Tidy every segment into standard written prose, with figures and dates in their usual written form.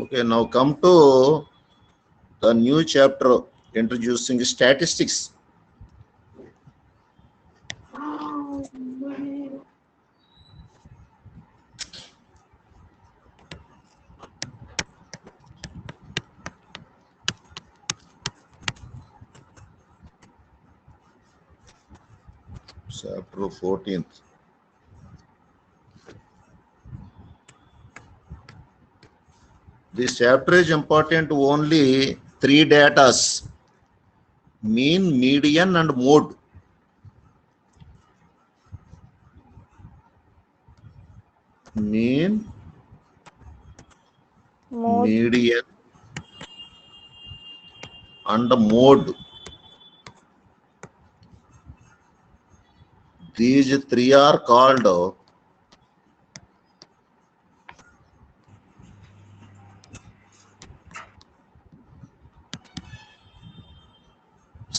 Okay, now come to the new chapter introducing statistics. Chapter 14th. This chapter is important only three datas: mean, median, and mode. Mean, median, and mode. These three are called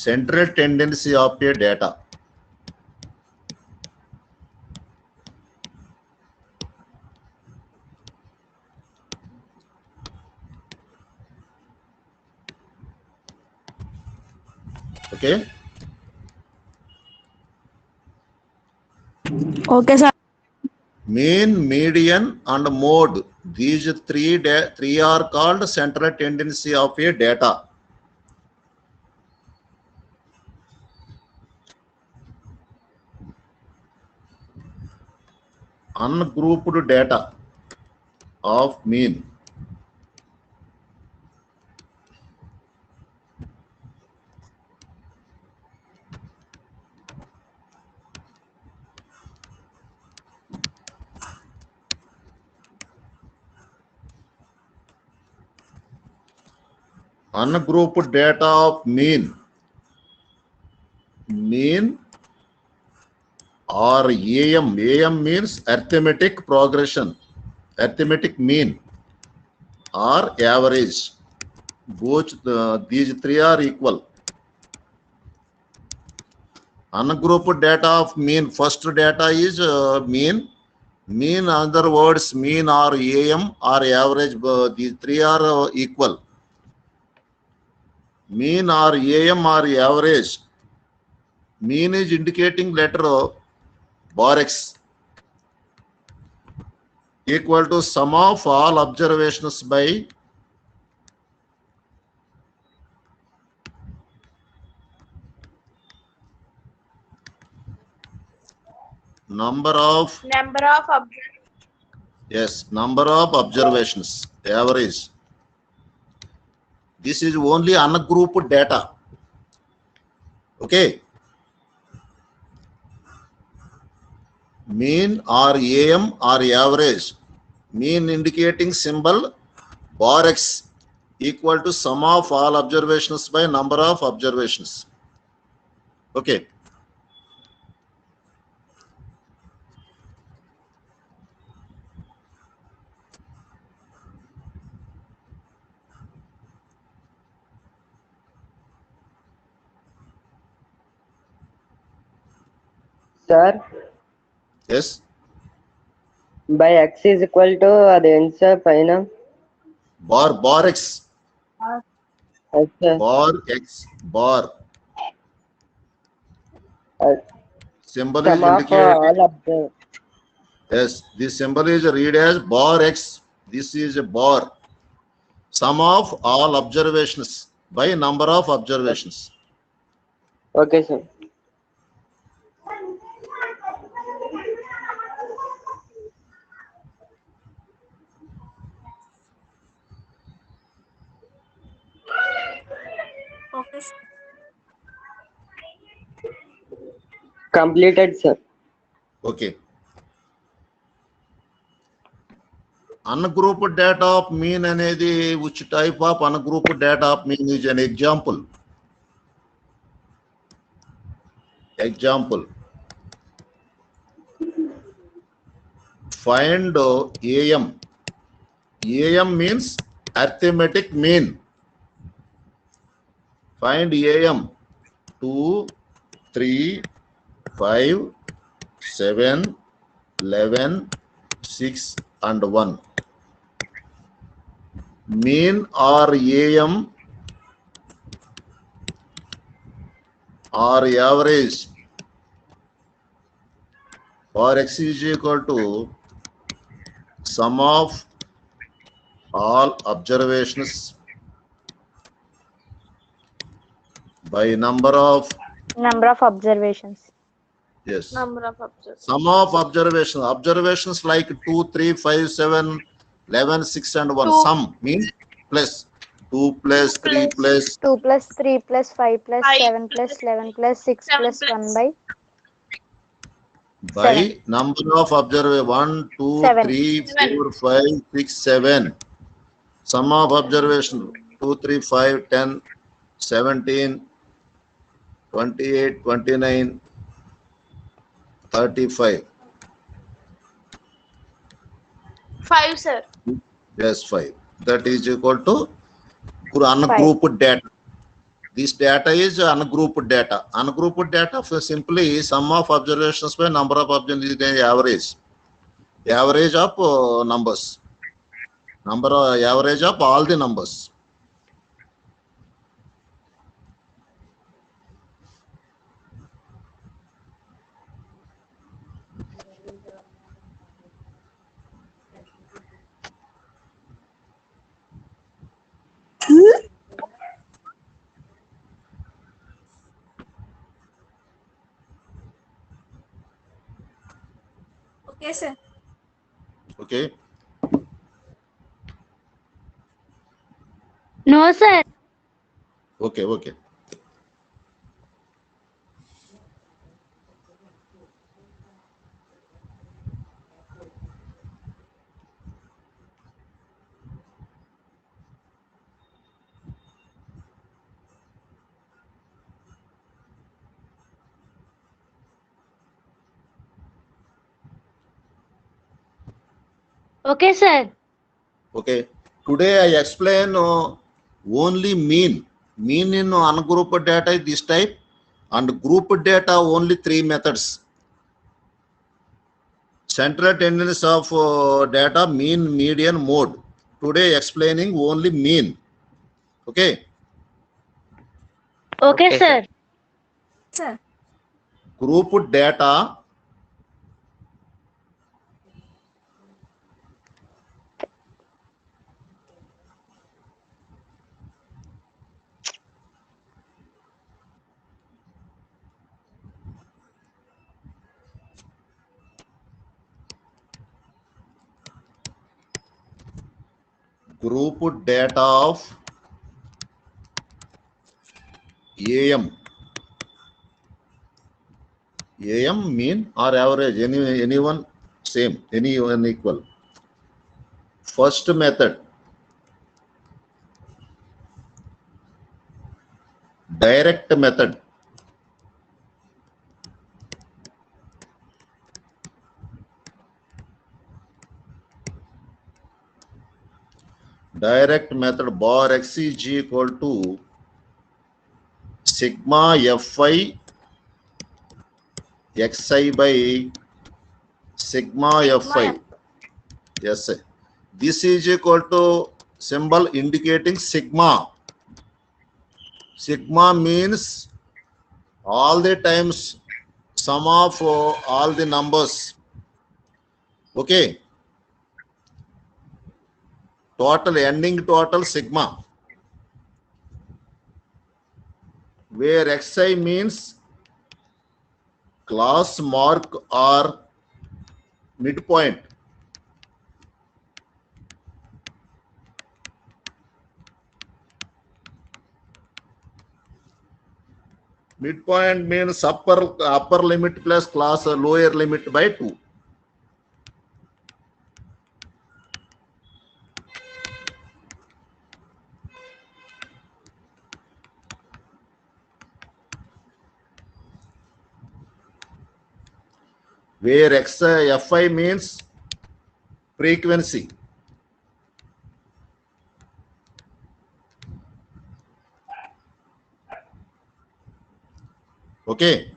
central tendency of a data. Okay. Okay, sir. Mean, median, and mode. These three are called central tendency of a data. Ungrouped data of mean. Ungrouped data of mean. Mean or AM. AM means arithmetic progression, arithmetic mean or average. Both these three are equal. Ungrouped data of mean. First data is mean. Mean, other words, mean or AM or average. These three are equal. Mean or AM or average. Mean is indicating letter bar X equal to sum of all observations by number of observations, average. This is only ungrouped data. Okay. Mean or AM or average. Mean indicating symbol bar X equal to sum of all observations by number of observations. Okay. Sir, Yes. by X is equal to the answer final. Bar X. Yes, sir. Bar X. Bar. Symbol is Sum of indicating. all observe. Yes, this symbol is read as bar X. This is a bar. Sum of all observations by number of observations. Okay, sir. Okay, sir. Completed, sir. Okay. Ungrouped data of mean అనేది which type of ungrouped data of mean is an example. Example. Find AM. AM means arithmetic mean. Find AM. 2, 3, 5, 7, 11, 6, and 1. mean or AM or average for x is equal to sum of all observations by number of observations. yes Number of observations. sum of observations like 2 3 5 7 11 6 and 1 Two. sum means plus 2 plus 3 plus 2 plus 3 plus 5 plus 5 7 plus 11 plus 6 7 plus 1 by by 7. number of observations 1 2 7. 3 7. 4 5 6 7 sum of observation 2 3 5 10 17 28 29 35 5, sir. yes 5 that is equal to ungrouped data. This data is ungrouped data. Ungrouped data for simply sum of observations by number of observations is average. Average of numbers. Average of all the numbers. Okay, sir. Okay. No, sir. Okay. Okay. Okay, sir. Okay. Today I explain only mean. Mean in ungrouped data is this type, and grouped data only 3 methods. Central tendency of data mean, median, mode. Today explaining only mean. Okay. Okay, sir. Sir. Grouped data grouped data of AM. AM mean or average, anyone same, anyone equal. First method, direct method. Direct method bar x is equal to sigma fi xi by sigma fi. Yes, sir. This is equal to symbol indicating sigma. Sigma means all the times sum of all the numbers. Okay. Total, ending total sigma. Where xi means class mark or midpoint. Midpoint means upper limit plus class lower limit by 2. Where fi means frequency. Okay.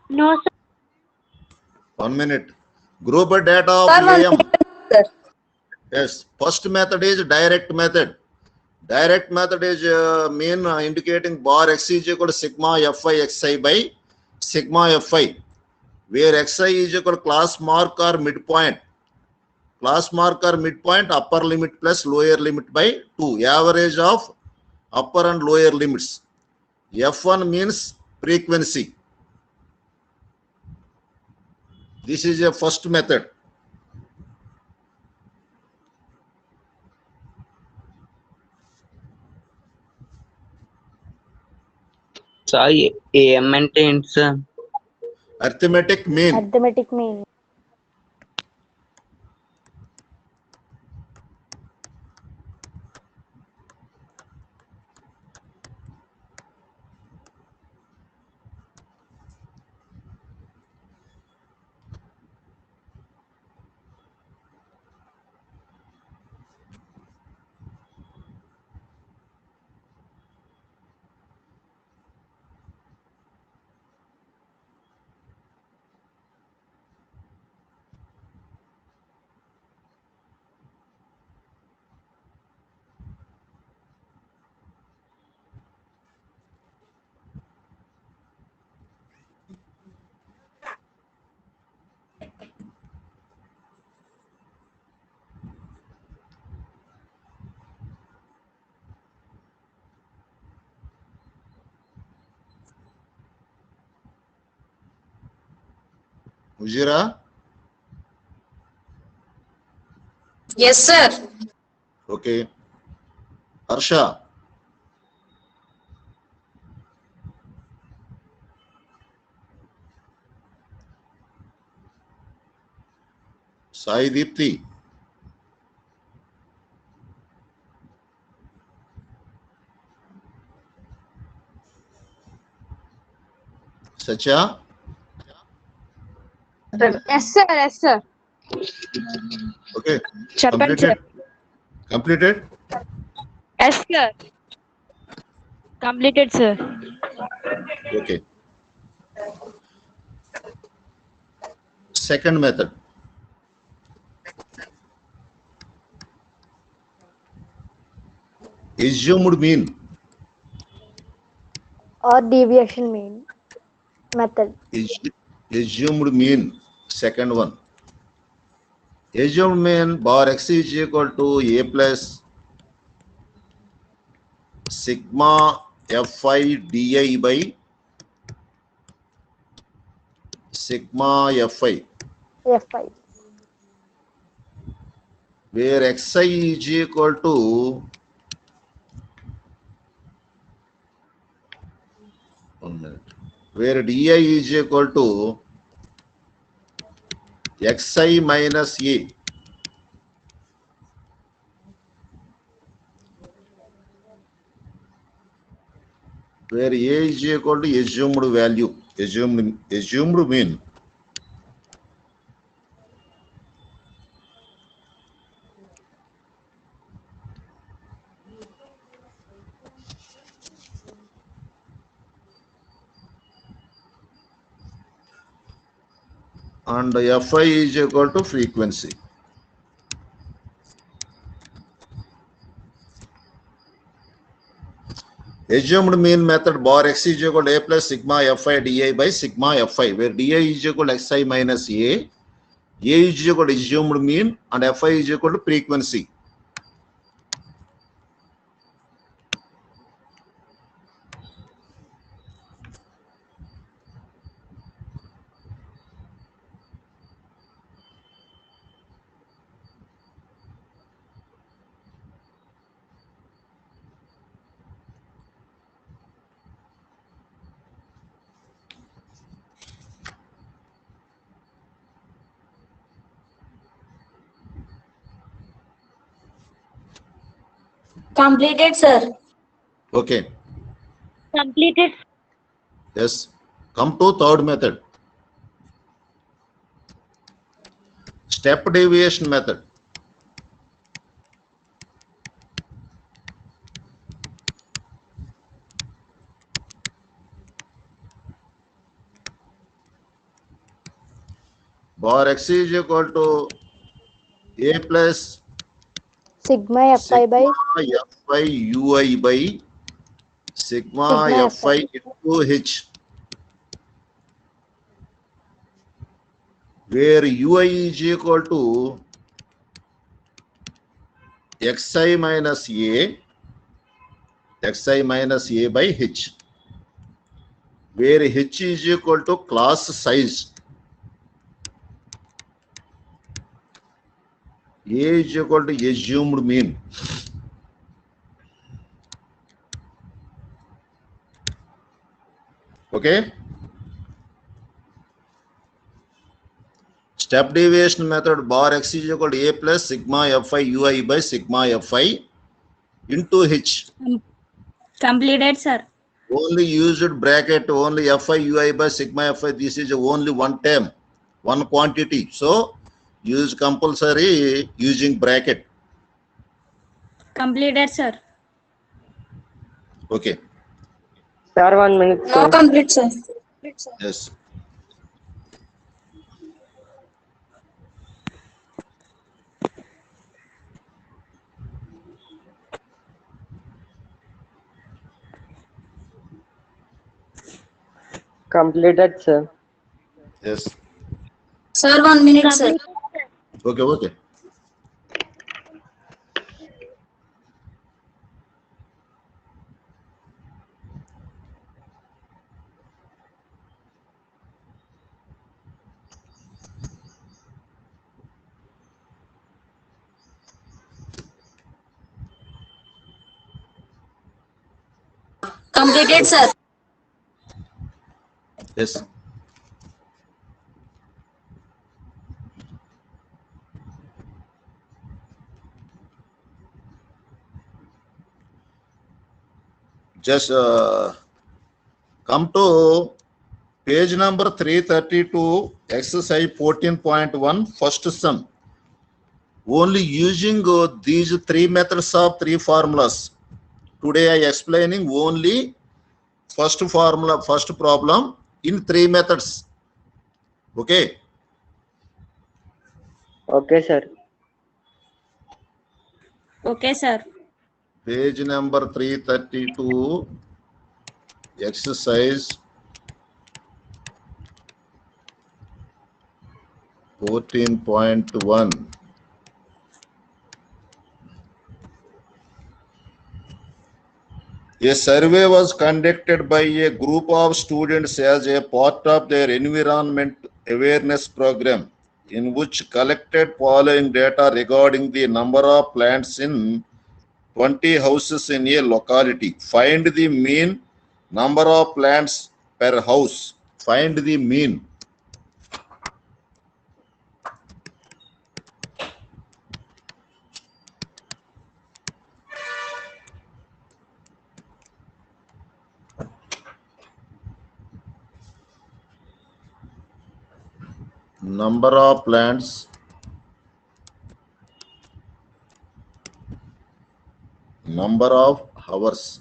No, sir. 1 minute. Group data of Sir, one AM. sir. Yes. First method is direct method. Direct method is mean indicating bar x is equal to sigma fi xi by sigma fi, where xi is equal to class mark or midpoint. Class mark or midpoint, upper limit plus lower limit by 2. Average of upper and lower limits. F1 means frequency. This is a first method. Sorry, AM maintains. Arithmetic mean. Arithmetic mean. Ujira? Yes, sir. Okay. Harsha? Sai Deepthi? Sacha? Yes, sir. Yes, sir. Okay. Chappan sir. Completed? Yes sir. Completed sir. Okay. Second method. Assumed mean. Or deviation mean method. Assumed mean. Second one. Assumed mean bar x is equal to a plus sigma fi di by sigma fi, F5. where xi is equal to 1 minute, where di is equal to xi minus a, where a is equal to assumed value, assumed mean. And fi is equal to frequency. Assumed mean method bar x is equal to a plus sigma fi di by sigma fi, where di is equal to xi minus a is equal to assumed mean, and fi is equal to frequency. Completed, sir. Okay. Completed. Yes. Come to third method. Step deviation method. bar x is equal to a plus Sigma Fi by sigma fi ui by sigma Sigma fi Fi. into h, where ui is equal to xi minus a by h, where h is equal to class size, a is equal to assumed mean. Okay. Step deviation method, bar x is equal to a plus sigma fi ui by sigma fi into h. Completed, sir. Only used bracket, only fi ui by sigma fi. This is only one term, one quantity. So use compulsory using bracket. Completed, sir. Okay. Sir, 1 minute, No sir. complete, sir. Yes. Completed, sir. Yes. Sir, 1 minute, sir. Okay. Okay. Completed, sir. Yes. Just come to page number 332, exercise 14.1, first sum. Only using these three methods of three formulas. Today I explaining only first formula, first problem in three methods. Okay. Okay, sir. Okay, sir. Page number 332, exercise 14.1. A survey was conducted by a group of students as a part of their environment awareness program, in which collected following data regarding the number of plants in 20 houses in a locality. Find the mean number of plants per house. Find the mean. Number of plants number of hours.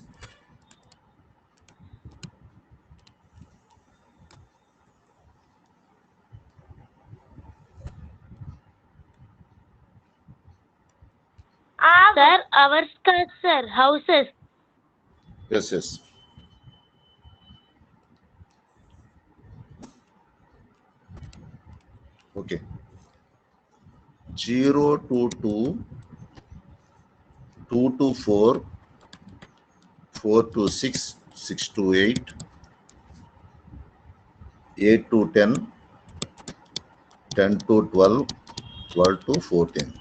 Sir, hours ka sir, houses. Yes, yes. Okay. 0 to 2, 2 to 4, 4 to 6, 6 to 8, 8 to 10, 10 to 12, 12 to 14.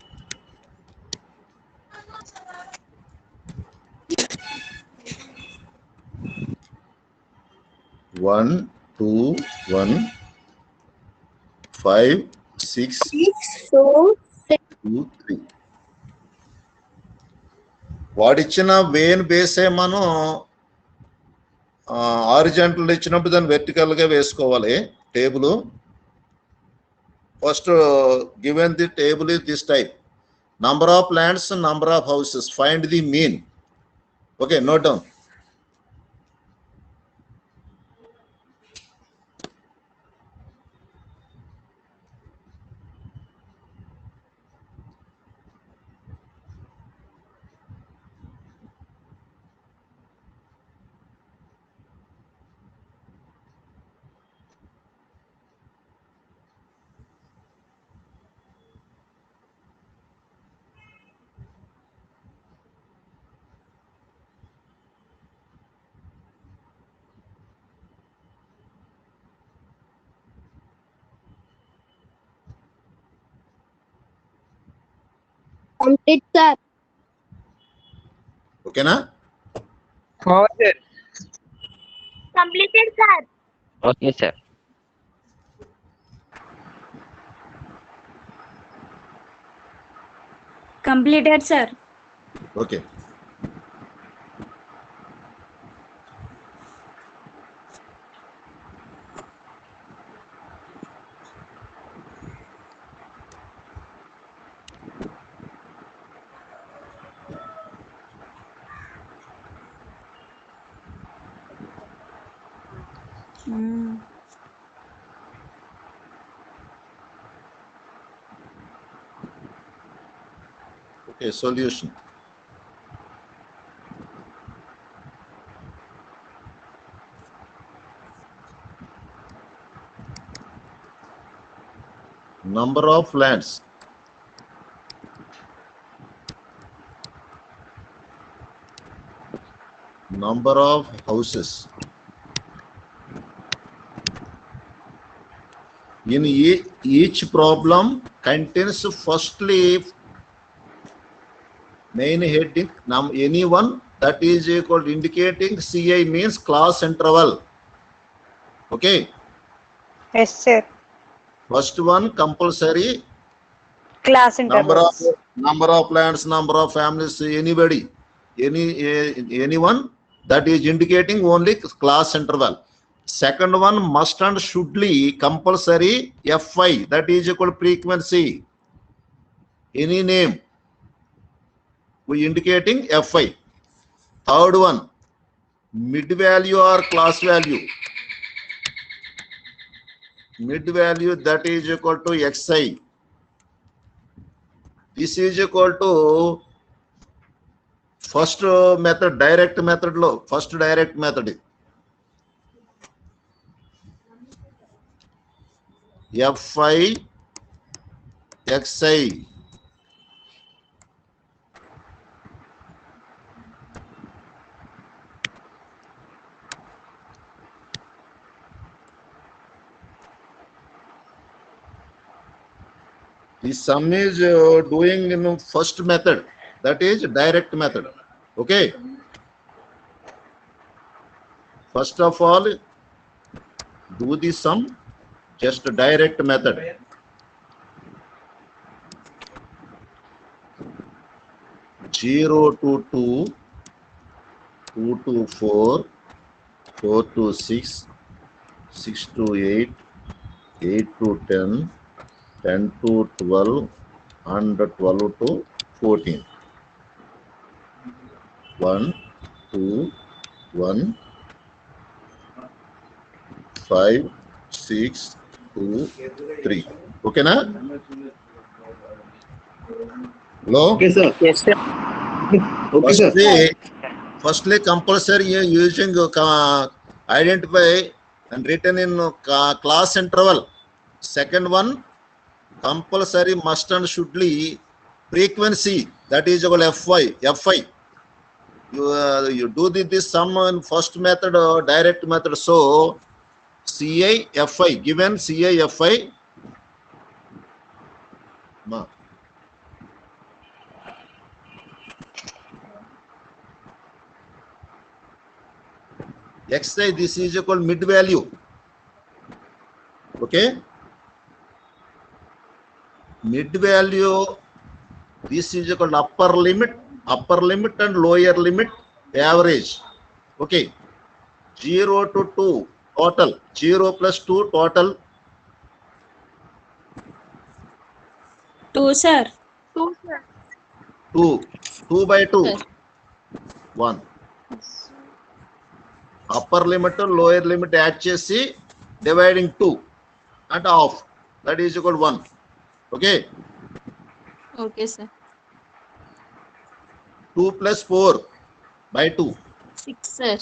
One, two, 1, 5, 6, 2, 3. వాడిచ్చిన vane బేసే మనం horizontal ఇచ్చినప్పుడు దాన్ని vertical గా వేసుకోవాలి table. First given the table is this type. Number of plants, number of houses. Find the mean. Okay, note down. Complete, sir. ఓకేనా? sir. Completed, sir. Okay, sir. Completed, sir. Okay. Okay, solution. Number of lands. Number of houses. In each problem contains firstly main heading, any one that is equal to indicating CI means class interval. Okay. Yes, sir. First one compulsory Class intervals. number of plants, number of families, anybody, anyone that is indicating only class interval. Second one must and shouldly compulsory FI that is equal to frequency. Any name we indicating FI. Third one mid value or class value. Mid value that is equal to XI. This is equal to first method, direct method lo, first direct method. FI XI. The sum is doing in first method, that is direct method. Okay. First of all, do the sum, just direct method. Zero to 2, 2 to 4, 4 to 6, 6 to 8, 8 to 10, 10 to 12, and 12 to 14. 1, 2, 1, 5, 6, 2, 3. Okay, na? Hello? Okay, sir. Yes, sir. Okay, sir. Firstly, compulsory using identify and written in class interval. Second one, compulsory must and shouldly frequency that is equal FI. You do this sum in first method or direct method. So CI FI given CI FI. Ma. XI this is equal mid value. Okay. Mid value this is equal upper limit and lower limit average. Okay. 0 to 2 total. 0 plus 2 total. 2, sir. 2, sir. 2 by 2. Sir. 1. Upper limit to lower limit add chesi dividing 2 and half. That is equal 1. Okay. Okay, sir. 2 plus 4 by 2. 6, sir.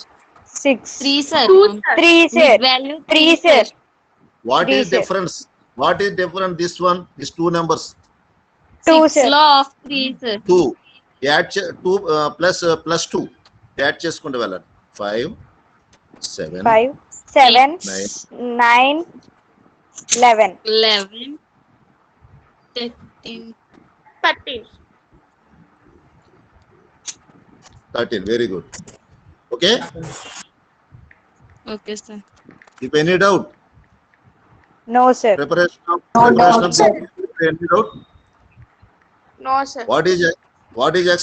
6. 3, sir. 2, sir. 3, sir. Mid value 3, sir. What 3, is sir. difference? What is different this one? These two numbers. 2, 6 sir. law of 3, sir. 2. Add 2 plus 2. Add చేసుకుంటూ వెళ్ళండి. 5, 7, 5, 7, 9, 11. 11, 13, 13. 13. Very good. Okay. Okay, sir. If any doubt, No, sir. preparation of doubt, this, sir. any doubt? No, sir. What is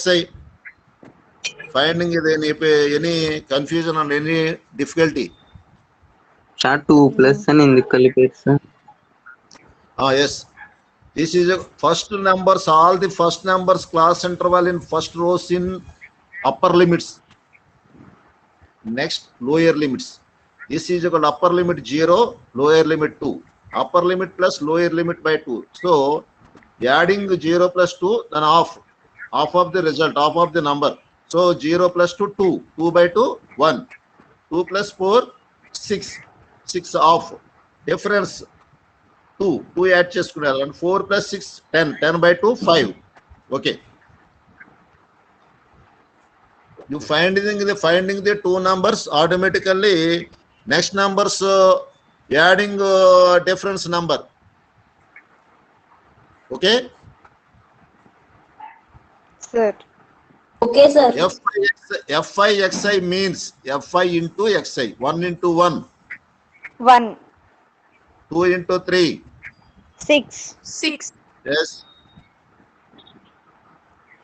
XI? Finding any confusion and any difficulty? Start 2 plus and in the కలిపేస్తా. Yes. This is a first numbers, all the first numbers class interval in first rows in upper limits. Next, lower limits. This is equal to upper limit 0, lower limit 2. Upper limit plus lower limit by 2. So, adding 0 plus 2, then half of the result, half of the number. So, 0 plus 2, 2. 2 by 2, 1. 2 plus 4, 6. 6 half. Difference 2. 2 add చేసుకున్నారు. And 4 plus 6, 10. 10 by 2, 5. Okay. You finding the two numbers automatically. Next numbers adding difference number. Okay. Sir. Okay, sir. Fi xi means fi into xi. 1 into 1. 1. 2 into 3. 6. 6. Yes.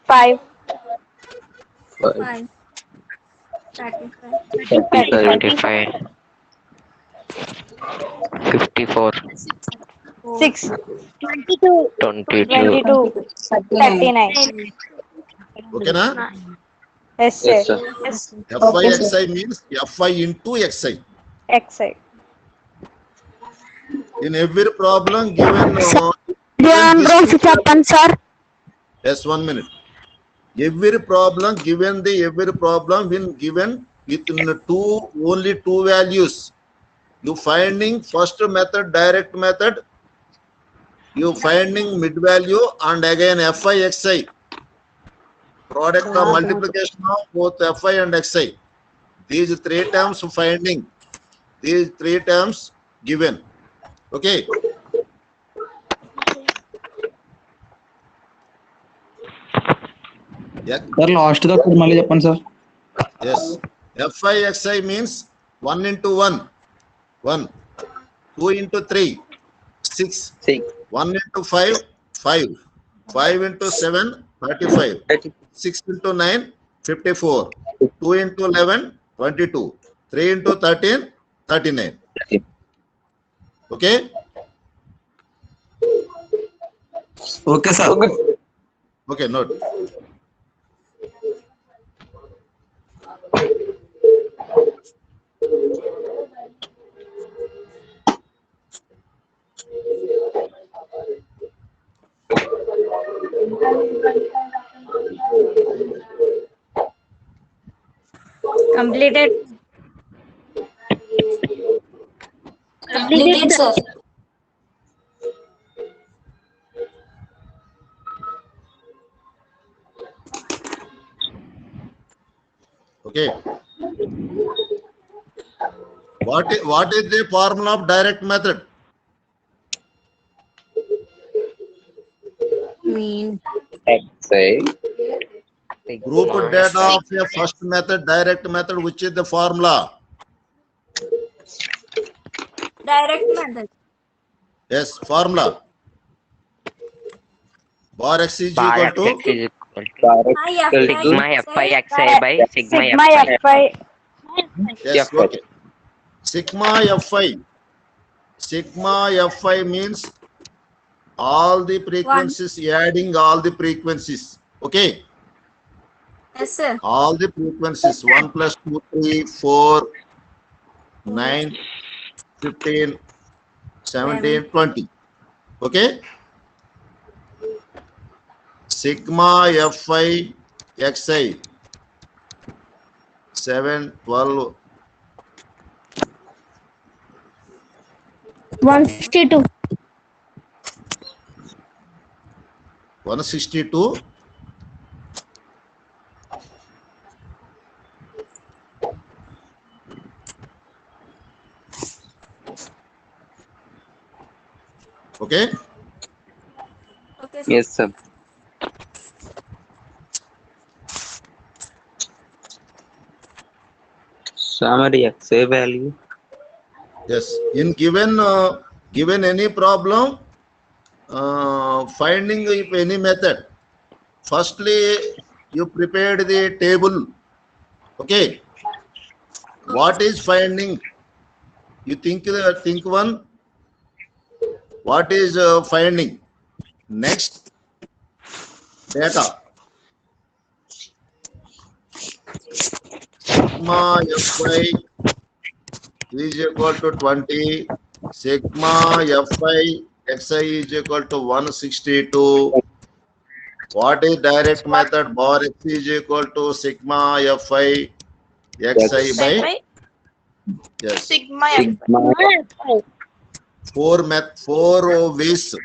5. 5. 35 54 6. 22. 22 22. 39. Okay na? Yes, sir. yes sir Yes. Fi xi means fi into xi. XI. In every problem given చెప్పండి sir. yes, 1 minute. Every problem when given within only two values, you finding first method, direct method, you finding mid value, and again fi xi, product of multiplication of both fi and xi. These three terms finding, these three terms given. Okay. Yeah. Sir last దాకా మళ్ళీ చెప్పండి sir. Yes. Fi xi means 1 into 1, 1. 2 into 3, 6. 6 1 into 5, 5. 5 into 7, 35. 6 into 9, 54. 2 into 11, 22. 3 into 13, 39. Okay? Okay sir. Okay, note. Completed. Completed, sir. Okay. What is the formula of direct method? Mean. xi Group data of a first method, direct method, which is the formula? Direct method. Yes, formula. Bar x is bar equal to x is equal to sigma fi xi by sigma Sigma fi. FI. yes, Fi. okay. Sigma fi. Sigma fi means all the frequencies, adding all the frequencies. Okay. Yes, sir. All the frequencies 1 plus 2, 3, 4, 9, 15, 17, 20. Okay. Sigma fi xi 7, 12, 162. 162. Okay. Okay, sir. Yes sir. Summary XA value. Yes, in given any problem, finding if any method, firstly you prepared the table. Okay, what is finding? You think one. What is finding? Next, data. Sigma Fy is equal to 20. Sigma Fy Xi is equal to 162. What is direct method? Bar X is equal to sigma Fy Xi by yes. Sigma F. Sigma. Four ways.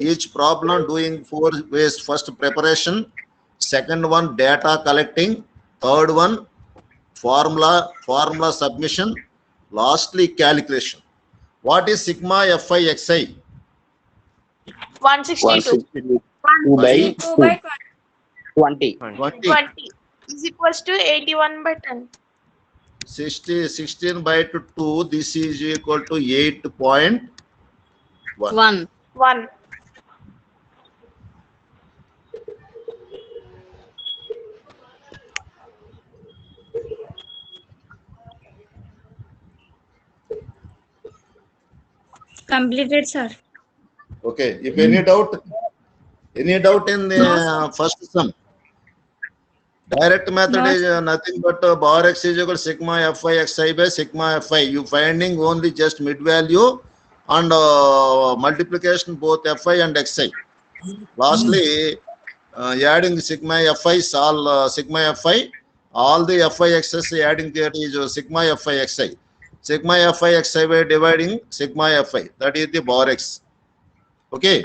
Each problem doing 4 ways. First preparation, second one data collecting, third one formula submission, lastly calculation. What is sigma Fy Xi? 162. 162 by 2 by 20. 20 is equals to 81 by 10. 16 by 2. This is equal to 8.1. 1. Completed, sir. Okay. If any doubt in the first sum. Direct method No, is nothing but bar X is equal to sigma Fy Xi by sigma Fi. You finding only just mid value and multiplication both Fi and Xi. Lastly, adding sigma Fi, all sigma Fi, all the Fi Xs adding there is sigma Fi Xi. Sigma Fi Xi by dividing sigma Fi. That is the bar X. Okay.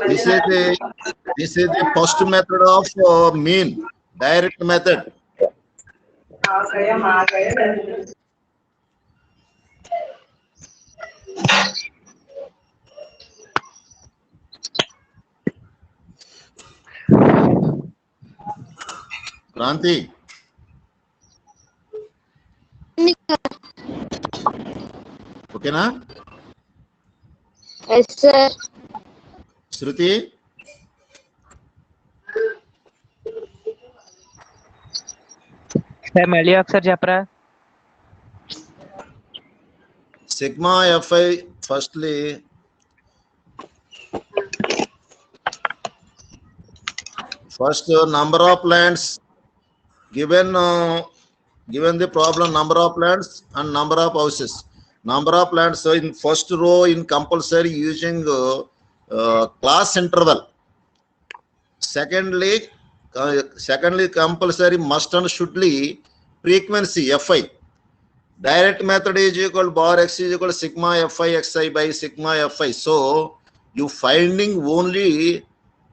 This is the first method of mean, direct method. Kranti. Okay na? Yes, sir. Shruti. Sir, mali aksar chapra. Sigma Fi, firstly, number of lands given the problem, number of lands and number of houses. Number of lands, so in first row in compulsory using class interval. Secondly compulsory must and shouldly frequency Fi. Direct method is equal to bar X is equal to sigma Fi Xi by sigma Fi. So you finding only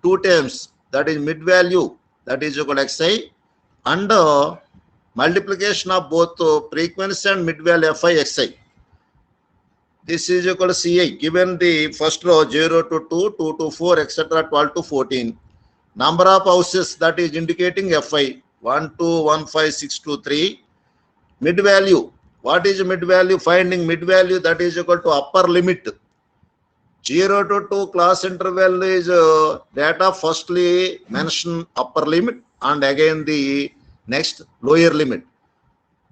2 terms, that is mid value, that is equal to Xi, and multiplication of both frequency and mid value Fi Xi. This is equal to Ci. Given the first row 0 to 2, 2 to 4, etc., 12 to 14. Number of houses, that is indicating Fi. 1, 2, 1, 5, 6, 2, 3. Mid value. What is mid value? Finding mid value, that is equal to upper limit. 0 to 2 class interval is data. Firstly mention upper limit and again the next lower limit.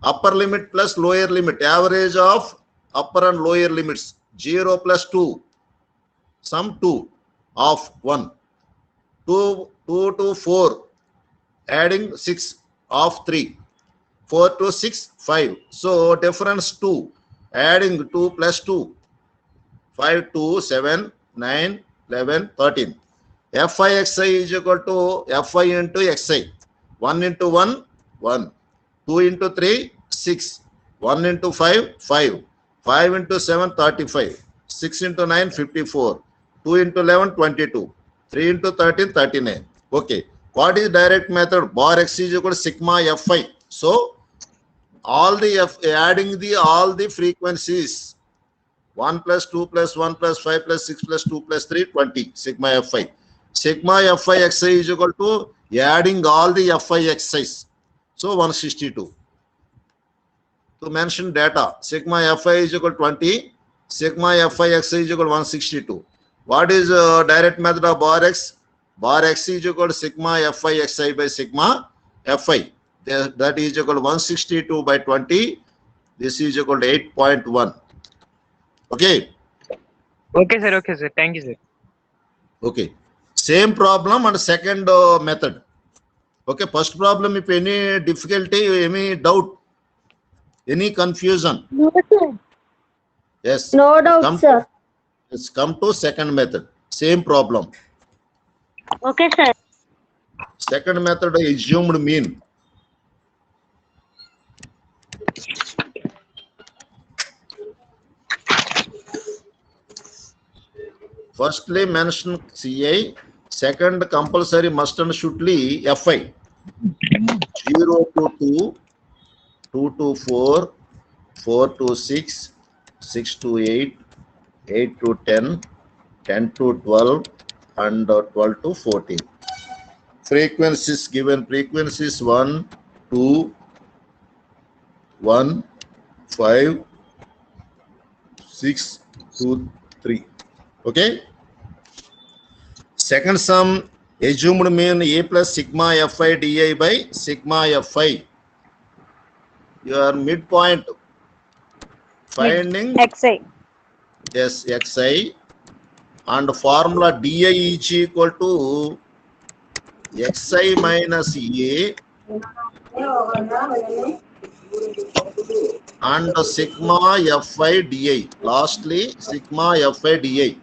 Upper limit plus lower limit. Average of upper and lower limits. 0 plus 2. Sum 2 of 1. 2 to 4. Adding 6 of 3. 4 to 6, 5. So difference 2. Adding 2 plus 2. 5 to 7, 9, 11, 13. Fi Xi is equal to Fi into Xi. 1 into 1, 1. 2 into 3, 6. 1 into 5, 5. 5 into 7, 35. 6 into 9, 54. 2 into 11, 22. 3 into 13, 39. Okay. What is direct method? Bar X is equal to sigma Fi. So all the adding all the frequencies 1 plus 2 plus 1 plus 5 plus 6 plus 2 plus 3, 20. Sigma Fi. Sigma Fi Xi is equal to adding all the Fi Xis. So 162. To mention data, sigma Fi is equal to 20. Sigma Fi Xi is equal to 162. What is direct method of bar X? Bar X is equal to sigma Fi Xi by sigma Fi. That is equal to 162 by 20. This is equal to 8.1. Okay. Okay, sir. Okay, sir. Thank you, sir. Okay. Same problem and second method. Okay. First problem, if any difficulty, any doubt, any confusion. No, sir. Yes. No doubt, sir. Let's come to second method. Same problem. Okay, sir. Second method, assumed mean. Firstly, mention Ci. Second, compulsory must and should-ly Fi. 0 to 2, 2 to 4, 4 to 6, 6 to 8, 8 to 10, 10 to 12, and 12 to 14. Frequencies given. Frequencies 1, 2, 1, 5, 6, 2, 3. Okay. Second sum, assumed mean A plus sigma Fi di by sigma Fi. Your midpoint finding XI. yes Xi, and formula di is equal to Xi minus A and sigma Fi di. Lastly, sigma Fi di.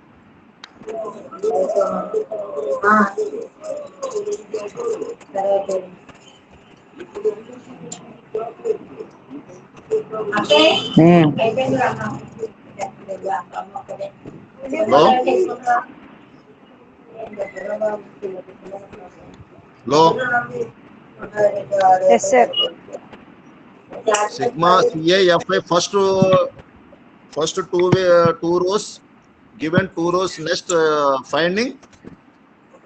Hello? Hello? Yes, sir. Sigma Ca Fi first two rows given, two rows next finding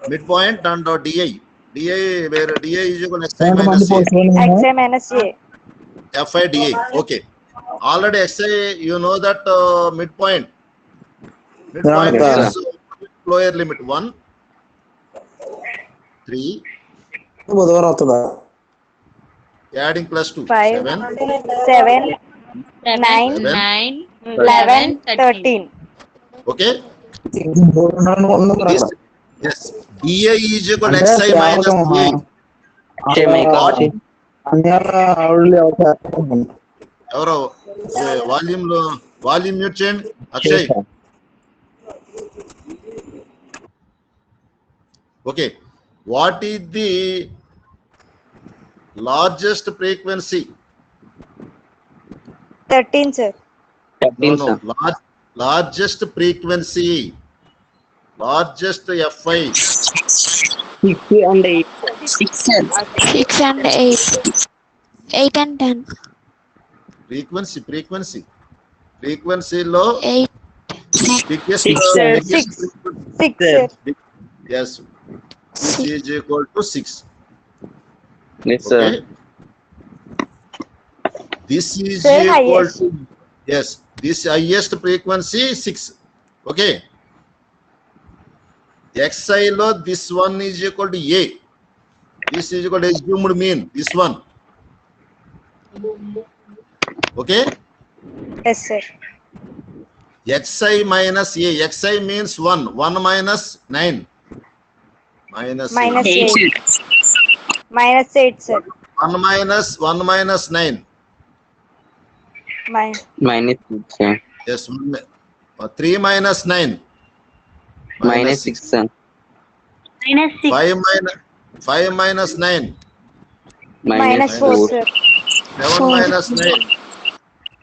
midpoint and di where di is equal to Xi minus A. XI minus A. Fi di. Okay. Already Xi, you know that midpoint. Midpoint Yeah, is lower limit 1, 3, adding plus 2, 5, 7, 7, 9, 9, 11, 13. okay. This, yes, di is equal to Xi minus A. ఎవరో volume mute చేయండి Akshay. Okay, what is the largest frequency? 13, sir. No, largest frequency, largest Fi. 6 and 8. 6 and 8. 8 and 10. Frequency low 8. biggest, Six, sir. biggest 6, sir. yes, this is equal to 6. Yes, sir. Okay, this is Sir, equal highest. to yes, this highest frequency 6. Okay, Xi low, this one is equal to A. This is equal to assumed mean, this one. Okay, Yes, sir. Xi minus A. Xi means 1. 1 minus 9. Minus Minus 8. 8. Minus 8, sir. 1 minus 9. Minus 6, sir. Yes. 3 minus 9. Minus 6, sir. Minus 6. 5 minus 9. Minus 4, sir. 7 minus 9.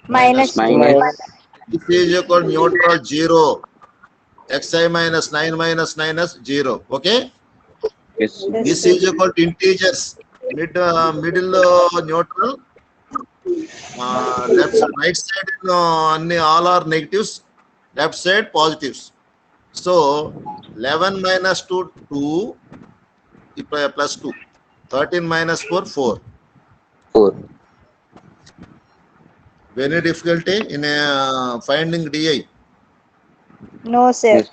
Minus 2. Minus. This is equal to neutral 0. Xi minus 9 minus 9 is 0. Okay. Yes. This is equal to integers. Middle neutral. Left side, right side, all are negatives. left side positives. So 11 minus 2, 2 plus 2. 13 minus 4, 4. 4. Any difficulty in finding DI? No, sir. Yes.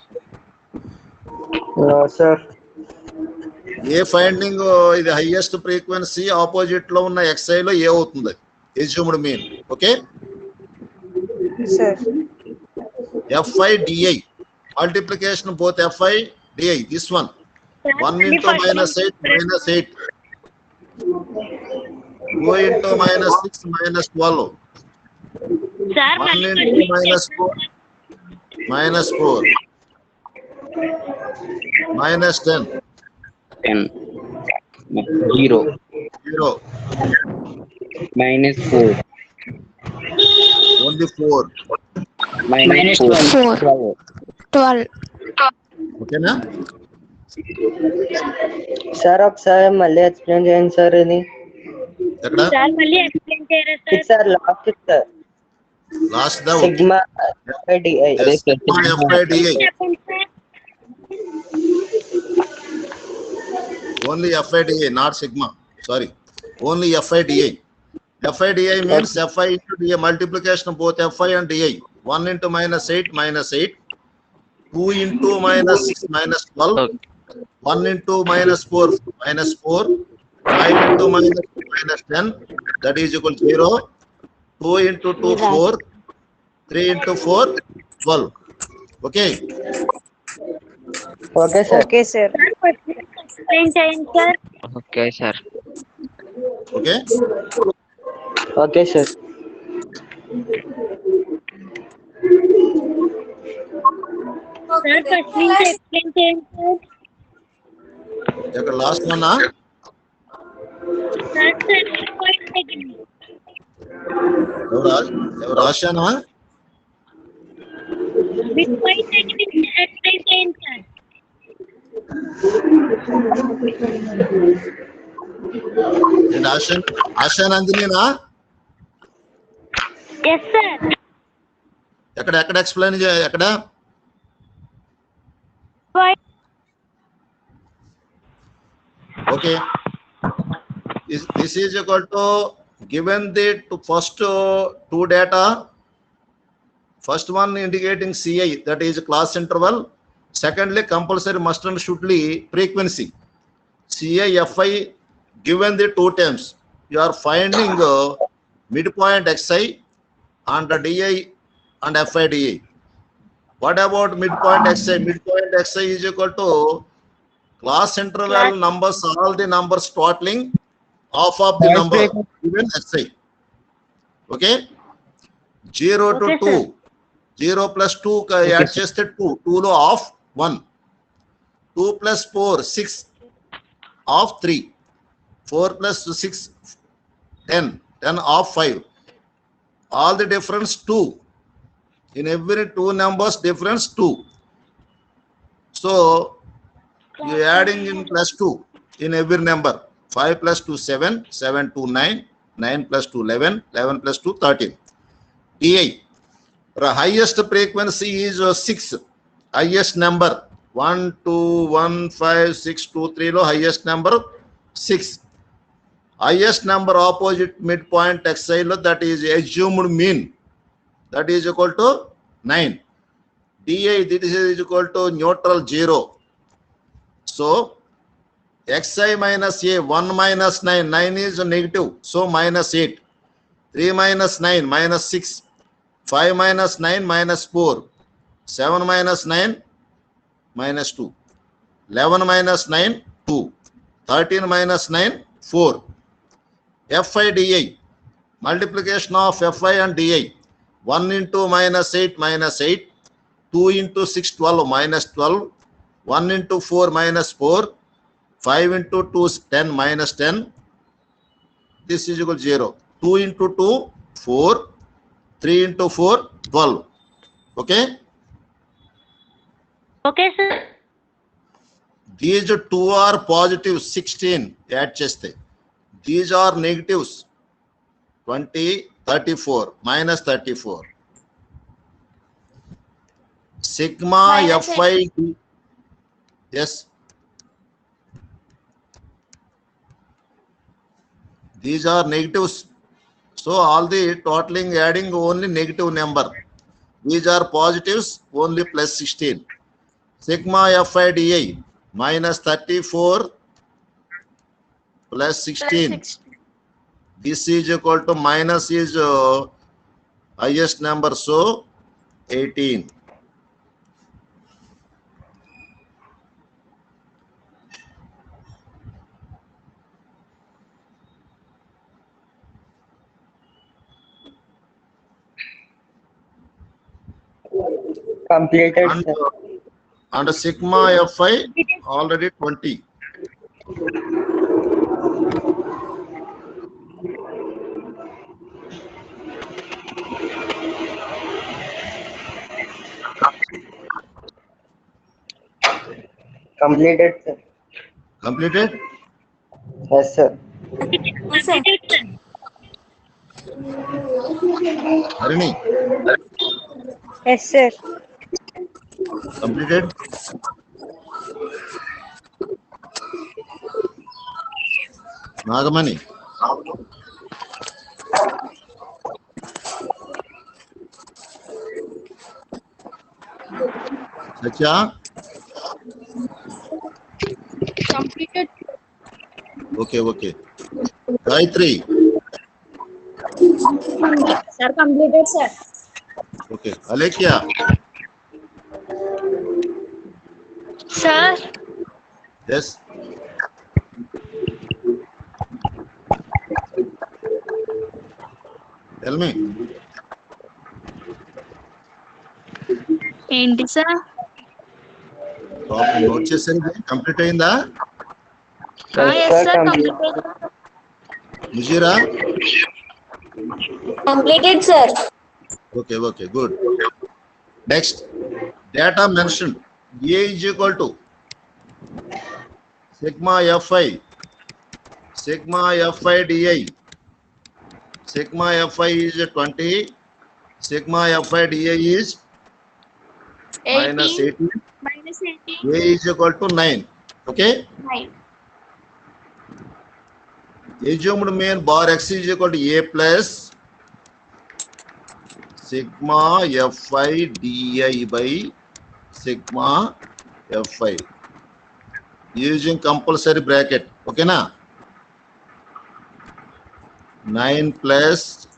No, sir. A finding ఇది highest frequency opposite లో ఉన్న XI లో ఏ అవుతుంది assumed mean. Okay, Sir. FI DI multiplication both FI DI, this one 1 into minus 8 minus 8, 2 into minus 6 minus 12, Sir, 1 into minus 4 minus 4 minus 10 10. 0. 0 Minus 4. only 4. Minus 4. 4. 12. ఓకేనా? Sir ఒకసారి మళ్ళీ explain చేయండి sir ఇది. ఎక్కడ సార్ మళ్ళీ explain చేయరా ఇది sir? Sir last sir. Last sigma DI. FI DI చెప్పండి sir. only FIDA, not sigma. Sorry, only FIDA. FIDA means FI into DA multiplication of both FI and DI. 1 into minus 8 minus 8, 2 into minus 6 minus 12, 1 into minus 4 minus 4, 5 into minus 2 minus 10, that is equal to 0, 2 into 2 4, 3 into 4 12. Okay. Okay sir. Okay, sir. Explain చేయండి సార్. Okay, sir. Okay. Okay sir. Sir first నుంచి explain చేయండి సార్. ఇక్కడ last one sir sir point తగ్గింది. ఎవరు ఆశానా? Bit point తగ్గింది ఎక్స్ప్లెయిన్ చేయండి సార్. ఆశానందినేనా? Yes sir. ఎక్కడ ఎక్కడ ఎక్స్ప్లెయిన్ ఎక్కడ? Okay, this is equal to, given the first two data, first one indicating CI, that is class interval, secondly compulsory must and shouldly frequency. CI FI given the two terms, you are finding midpoint XI and the DI and FI DI. What about midpoint XI? Midpoint XI is equal to class interval numbers, all the numbers totaling half of the number given XI. Okay, 0 to Okay, 2, sir. 0 plus 2 add cheste 2, 2 lo half 1, 2 plus 4 6, half 3, 4 plus 6 10, 10 half 5, all the difference 2. In every two numbers difference 2. So you adding in plus 2 in every number. 5 plus 2 7, 7 2 9, 9 plus 2 11, 11 plus 2 13. DI, the highest frequency is 6. Highest number 1 2 1 5 6 2 3 lo highest number 6. Highest number opposite midpoint XI lo, that is assumed mean, that is equal to 9. DI, this is equal to neutral 0. So XI minus A, 1 minus 9, 9 is negative, so minus 8, 3 minus 9 minus 6, 5 minus 9 minus 4, 7 minus 9 minus 2, 11 minus 9 2, 13 minus 9 4. FI DI, multiplication of FI and DI, 1 into minus 8 minus 8, 2 into 6 12 minus 12, 1 into 4 minus 4, 5 into 2 10 minus 10, this is equal to 0. 2 into 2 4, 3 into 4 12. Okay, okay sir. these two are positive 16 add cheste, these are negatives 20 34 minus 34. sigma Minus fi. Yes, these are negatives, so all the totaling adding only negative number. These are positives, only plus 16. Sigma fi di minus 34 plus 16. Plus 16. This is equal to minus is highest number, so 18. Completed, And, sir. and sigma fi already 20. Completed, sir. Completed? Yes, sir. Completed, sir. Harini, Yes, sir. completed? Nagamani, Satya, Completed. okay. Gayatri, Sir, completed, sir. okay. Alekia, Sir, yes. Tell me. ఏంటి sir? Note చేసేది complete అయిందా? Yes, sir. Completed. ముజీరా? Completed, sir. Okay, good. Next, data mentioned. A is equal to sigma fi di. Sigma fi is 20. Sigma fi di is minus 18. Minus 18. A is equal to 9. Okay? 9. Assumed mean bar x is equal to a plus sigma fi di by sigma fi using compulsory bracket. Okay na? 9 plus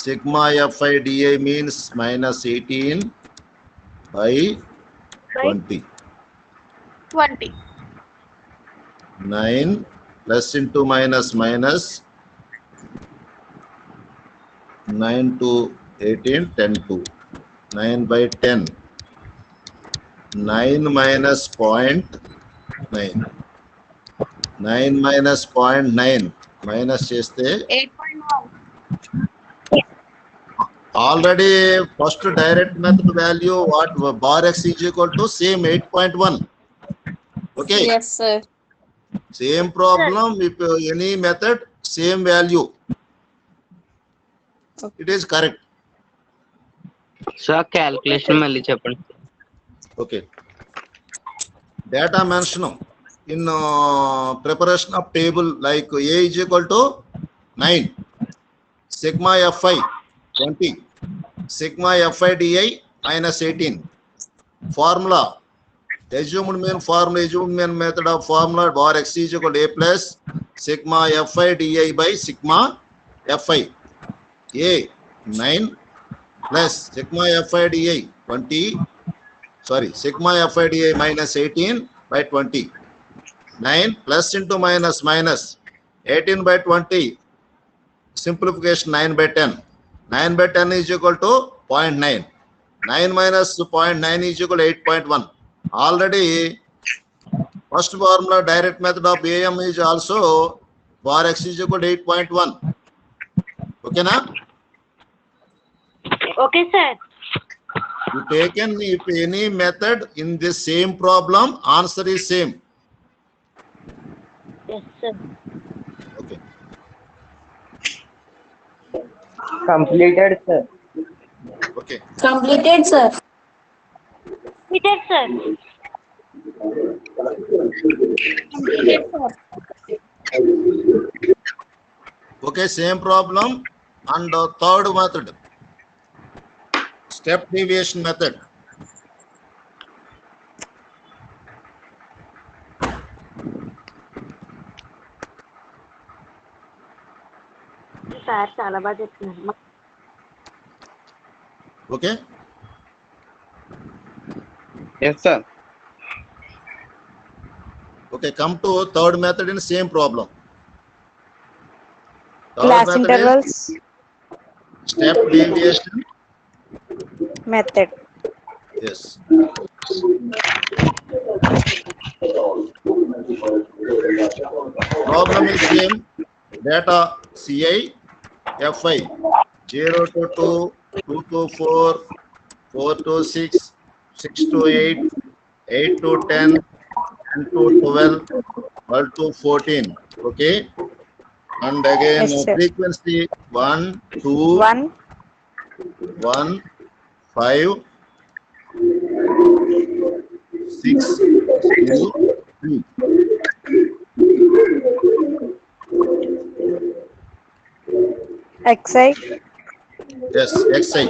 sigma fi di means minus 18 by 20. 20. 9 plus into minus 9 to 18, 10 to 9 by 10. 9 minus 0.9. 9 minus 0.9 minus cheste 8.1. already first direct method value what bar x is equal to same 8.1. Okay. Yes, sir. Same problem with any method, same value. It is correct. Sir, calculation మళ్ళీ చెప్పండి. Okay. Data mention in preparation of table like A is equal to 9. Sigma fi 20. Sigma fi di minus 18. Formula. Assumed mean method of formula bar x is equal to a plus sigma fi di by sigma fi. A 9 plus sigma fi di 20. Sorry, sigma fi di minus 18 by 20. 9 plus into minus 18 by 20. Simplification 9 by 10. 9 by 10 is equal to 0.9. 9 minus 0.9 is equal to 8.1. Already first formula direct method of AM is also bar x is equal to 8.1. Okay na? Okay, sir. You taken if any method in this same problem, answer is same. Yes, sir. Okay. Completed, sir. Okay. Completed, sir. sir. Okay, same problem. And third method, step deviation method. Sir చాలా బాగా చెప్తున్నారు. Okay. Yes, sir. Okay, come to third method in same problem. Third Class method intervals is step deviation. method. Yes. Problem is same. Data CI, FI 0 to 2, 2 to 4, 4 to 6, 6 to 8, 8 to 10, 10 to 12, 12 to 14. Okay. And again, Yes, sir. frequency 1, 2, 1, 1, 5, 6, 2, 3. xi, Yes, Xi.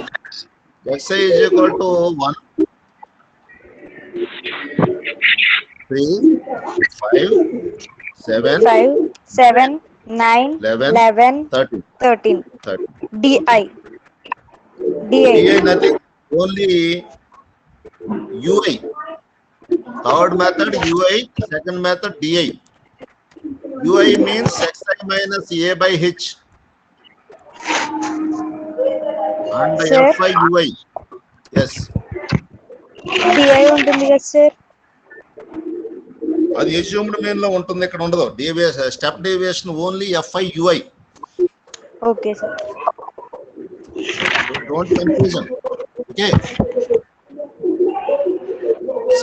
Xi is equal to 1, 3, 5, 7, 5, 7, 9, 11, 11, 13. 13. 13. Di. DI nothing, only UI. Third method UI, second method DI. UI means Xi minus A by H. And Sir? FI UI. Yes. Di ఉంటుంది కదా sir. అది assumed mean లో ఉంటుంది, ఇక్కడ ఉండదు. Deviation, step deviation only FI UI. Okay sir. Don't confusion. Okay.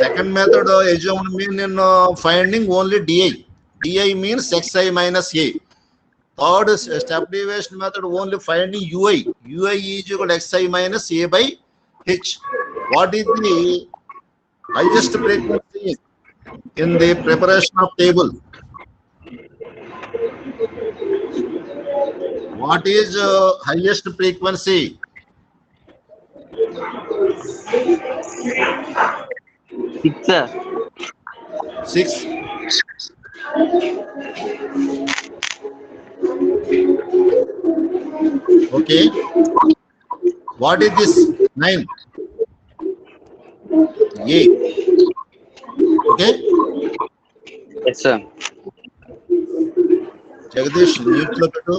Second method assumed mean in finding only DI. DI means Xi minus A. Third step deviation method only finding UI. UI is equal to Xi minus A by H. What is the highest frequency in the preparation of table? What is highest frequency? 6, sir. 6. Okay. What is this? 9. A. Okay. Yes, sir. Jagdish, mute lo pettu.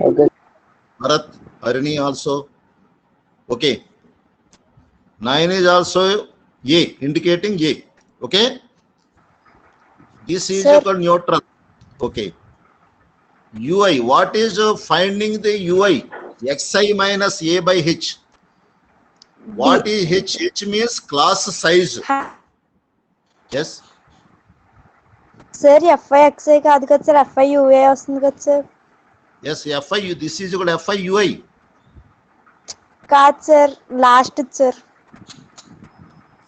Okay. Bharat, Harini also. Okay. 9 is also A, indicating A. Okay. This is Sir. equal neutral. Okay. UI. What is finding the UI? Xi minus A by H. What is H? H means class size. Yes. Sir FI XI కాదు కదా sir, FI UA వస్తుంది కదా sir. Yes, FI. This is equal to FI UI. కాదు sir, last sir.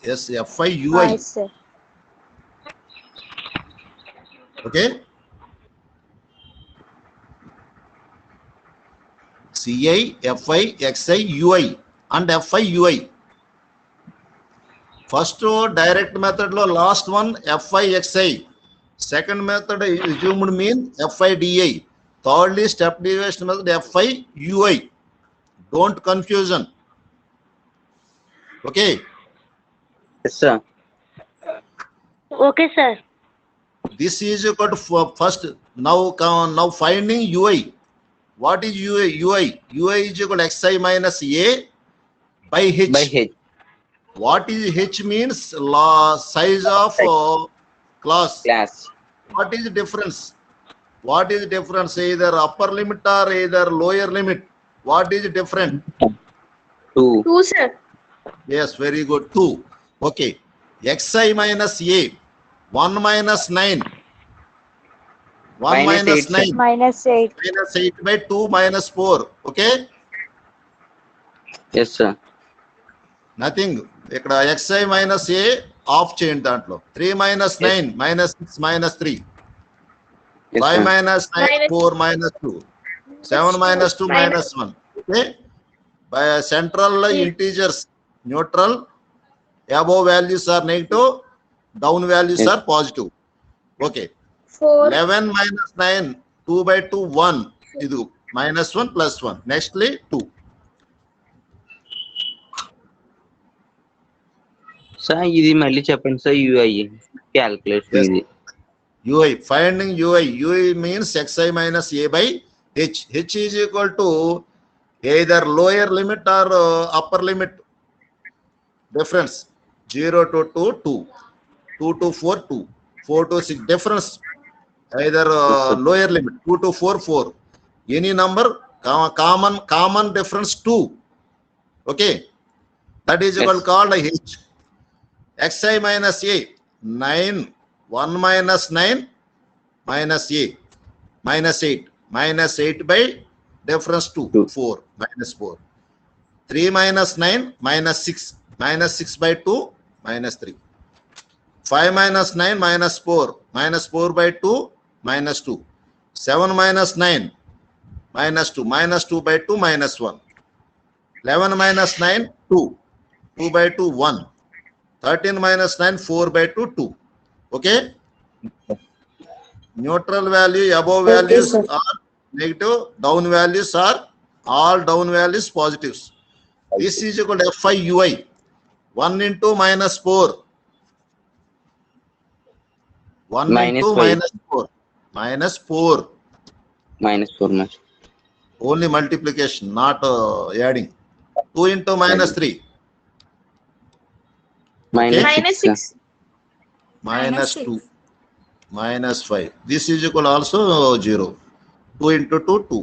Yes, FI UI. Sir. Okay. CI, FI, XI, UI and FI UI. First direct method lo last one FI XI. Second method assumed mean FI DI. Thirdly step deviation method FI UI. Don't confusion. Okay. Yes, sir. Okay sir. This is equal to first now finding UI. What is UI? UI is equal to Xi minus A by H. By H. What is H means? Size of class. Class. What is the difference? What is the difference? Either upper limit or either lower limit. What is different? 2. 2, sir. Yes, very good. 2. Okay. Xi minus A. 1 minus 9. 1 minus 9. -8. Minus 8 by 2 minus 4. Okay. Yes, sir. Nothing. ఇక్కడ xi minus A of చేయండి దాంట్లో. 3 minus 9 minus 6 minus 3 Yes, 5 sir. minus 9 Minus 4 minus 2 7 minus 2 minus 1. Okay, by central integers neutral, above values are negative, down values Yes. are positive. Okay, 4. 11 minus 9 2 by 2 1 idu minus 1 plus 1. Nextly 2. Sir, ఇది మళ్ళీ చెప్పండి sir. UI calculation Yes. ఇది. UI, finding UI means xi minus a by h. H is equal to either lower limit or upper limit difference. 0 to 2 2, 2 to 4 2, 4 to 6 difference, either lower limit 2 to 4 4, any number common difference 2. Okay, that is Yes. called h. Xi minus a 9 1 minus 9 minus a minus 8 minus 8 by difference 2 Two. 4 minus 4. 3 minus 9 minus 6 by 2 minus 3. 5 minus 9 minus 4 by 2 minus 2. 7 minus 9 minus 2 by 2 minus 1. 11 minus 9 2 2 by 2 1. 13 minus 9 4 by 2 2. Okay, neutral value, above values are negative, down values are all down values positives. This is equal to fi ui 1 into minus 4, 1 Minus into 5. minus 4 minus 4, -4 much. only multiplication, not adding. 2 into minus 3 Minus Minus 6. 6. minus 2 minus 5. This is equal also 0. 2 into 2 2,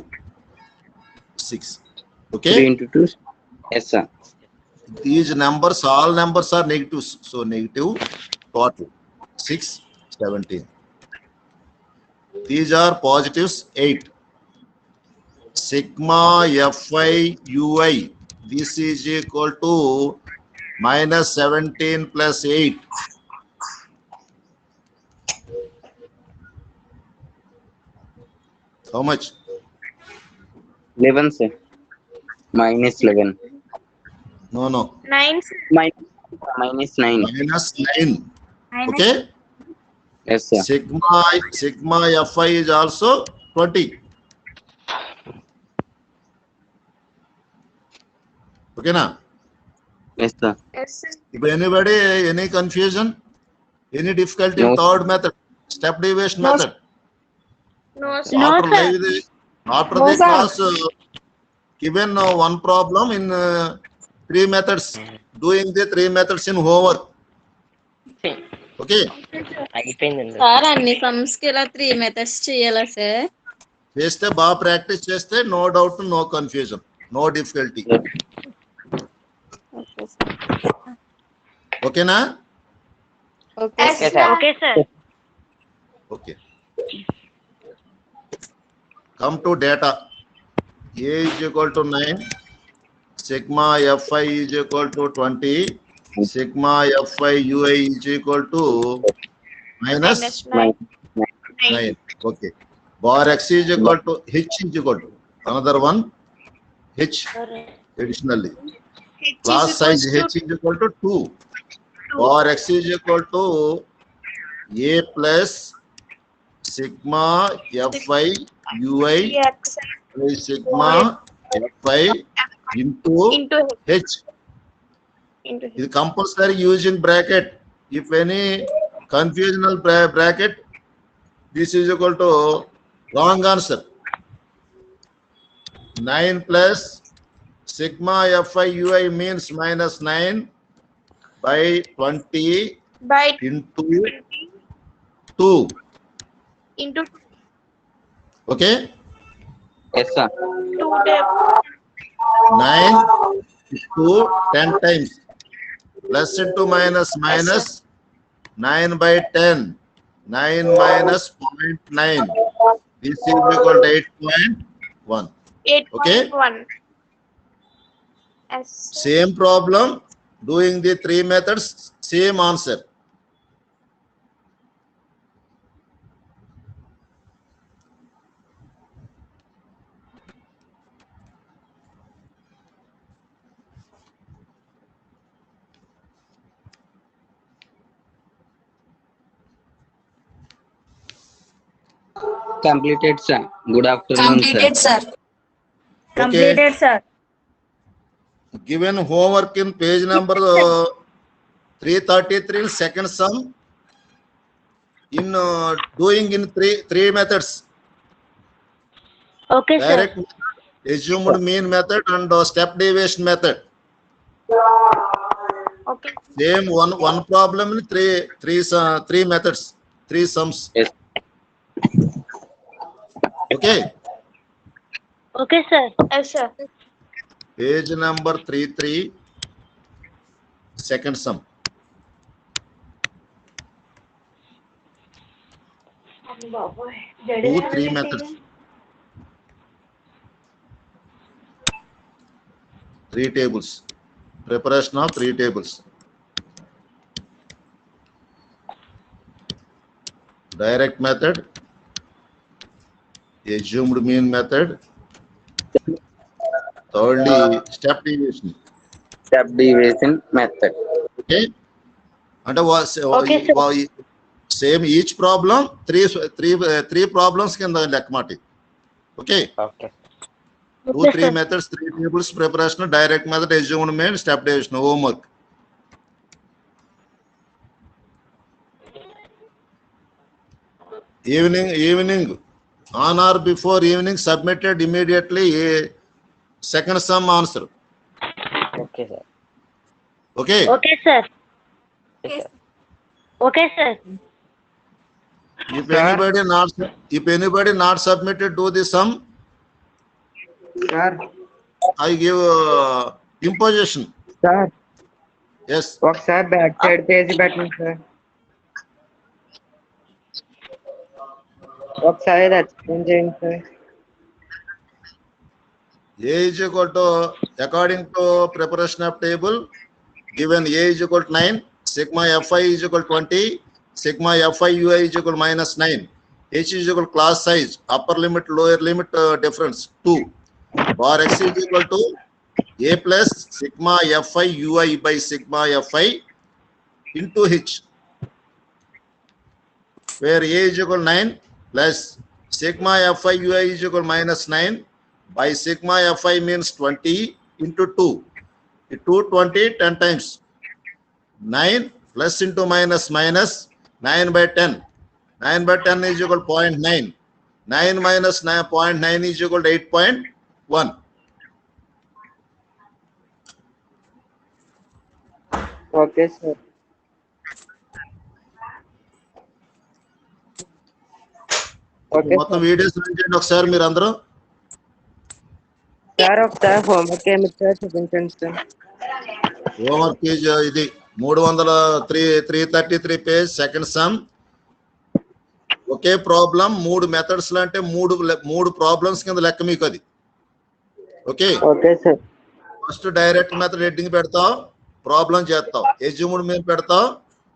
6. 3 Okay, into 2. Yes, sir. these numbers, all numbers are negatives, so negative total 6 17. These are positives 8. Sigma fi ui, this is equal to minus 17 plus 8. How much? 11, sir. -11. No, no, 9. Minus 9. minus 9. Okay, Yes, sir. sigma fi is also 20. Okay, na? Yes, sir. Yes, sir. If anybody, any confusion, any difficulty in No. third method, step deviation No, method? No, sir. No, After sir. after No, the sir. class, given one problem in 3 methods, doing the 3 methods in homework. Okay, అయిపోయిందండి. Sir అన్ని sums కి ఇలా 3 methods చేయాలా sir? చేస్తే బాగా practice చేస్తే no doubt, no confusion, no difficulty. Okay sir. ఓకేనా? Okay Yes, sir. sir. Okay, sir. Okay. Come to data. A is equal to 9. Sigma fi is equal to 20. Sigma fi ui is equal to minus Minus 9. 9. Okay. Bar x is equal to h is equal to another one h additionally. H Class is size equals h is equal to 2. 2. Bar x is equal to a plus sigma fi ui X plus sigma fi into into h. into Is compulsory using bracket. If any confusional bracket, this is equal to wrong answer. 9 plus sigma fi ui means minus 9 by 20 by into 20 2. into Okay, Yes, sir. 2 table. 9 to 10 times, plus into minus minus 9 by 10, 9 minus 0.9. This is equal to 8.1. 8.1. Yes. Same problem, doing the 3 methods, same answer. Completed, sir. Good afternoon, sir. Completed, sir. Given homework in page number 333, second sum, in doing in three methods. Okay, sir. Direct method, assumed mean method, and step deviation method. Okay. Same one problem in three methods, 3 sums. Yes. Okay. Okay, sir. Yes, sir. Page number 33, second sum. Do 3 methods. 3 tables. Preparation of 3 tables. Direct method, assumed mean method, thirdly step deviation. Step deviation method. Okay. And Okay, sir. same each problem, three problems కింద లెక్కమాటి. Okay. Okay. 2, 3 methods, 3 tables, preparation, direct method, assumed mean, step deviation, homework. Evening, on or before evening, submitted immediately a second sum answer. Okay, sir. Okay. Okay, sir. Yes, sir. Okay, sir. If anybody not submitted, do the sum. Sir I give imposition. Sir Yes. ఒకసారి back side page పెట్టండి sir. ఒకసారి ఇది explain చేయండి sir. A is equal to, according to preparation of table, given A is equal to 9, sigma Fi is equal to 20, sigma Fi Ui is equal to -9, H is equal to class size, upper limit, lower limit difference 2, bar X is equal to A plus sigma Fi Ui by sigma Fi into H, where A is equal to 9 plus sigma Fi Ui is equal to -9 by sigma Fi means 20 into 2. 2, 20, 10 times. 9 plus into minus, 9 by 10. 9 by 10 is equal to 0.9. 9 minus 0.9 is equal to 8.1. Okay sir. Okay మొత్తం videos చూడండి ఒకసారి మీరు అందరూ. Sir ఒకసారి homework ఏమి ఇచ్చారో చూపించండి sir. Homework page ఇది 333 పేజ్, సెకండ్ సమ్. ఒకే ప్రాబ్లం 3 మెథడ్స్ లో అంటే 3 ప్రాబ్లమ్స్ కింద లెక్క మీకు అది. Okay. Okay sir. First direct method heading పెడతావు, ప్రాబ్లం చేస్తావు. ఎజ్యూమ్డ్ మీద పెడతావు,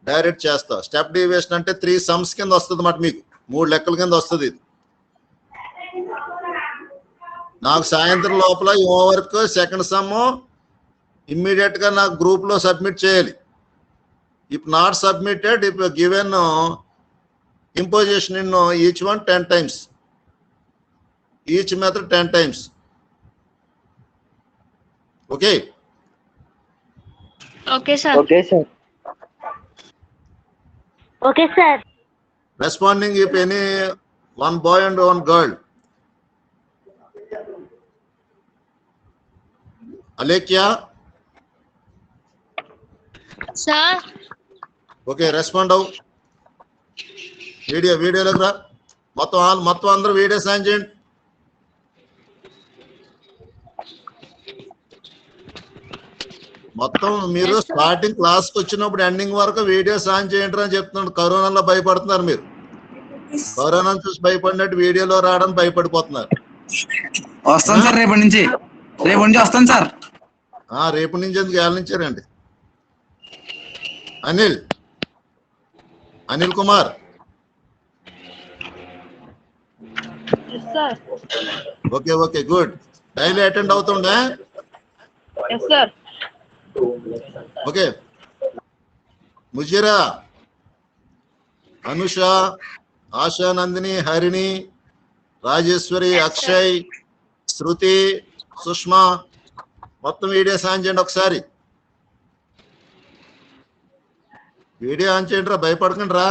డైరెక్ట్ చేస్తావు. స్టెప్ డీవియేషన్ అంటే 3 సమ్స్ కింద వస్తుంది అన్నమాట, మీకు 3 లెక్కల కింద వస్తుంది ఇది. నాకు సాయంత్రం లోపల ఈ హోంవర్క్ సెకండ్ సమ్ ఇమ్మీడియట్ గా నాకు గ్రూప్ లో సబ్మిట్ చేయాలి. If not submitted, if given imposition in each one 10 times, each method 10 times. Okay. Okay, sir. Okay sir. Okay, sir. Responding if any one boy and one girl. Alekia. Sir. Okay, respond out. Video రా. మొత్తం అందరూ video సాయం చేయండి. మొత్తం మీరు starting class కి వచ్చినప్పుడు ending వరకు వీడియో సాయం చేయండి అని చెప్తున్నాడు. కరోనాలో భయపడుతున్నారు మీరు. కరోనా చూసి భయపడినట్టు వీడియోలో రావడానికి భయపడిపోతున్నారు. వస్తాను సార్, రేపటి నుంచి వస్తాను సార్. రేపు నుంచి ఎందుకు ఏళ్ళ నుంచారండి? Anil Kumar. Yes, sir. Okay, good. Daily attend అవుతుండే. Yes, sir. Okay. Mujira, Anusha, Asha, Nandini, Harini, Rajeshwari, Akshay, Shruti, Sushma, మొత్తం వీడియో ఆన్ చేయండి ఒకసారి. వీడియో ఆన్ చేయండి రా, భయపడకండి రా.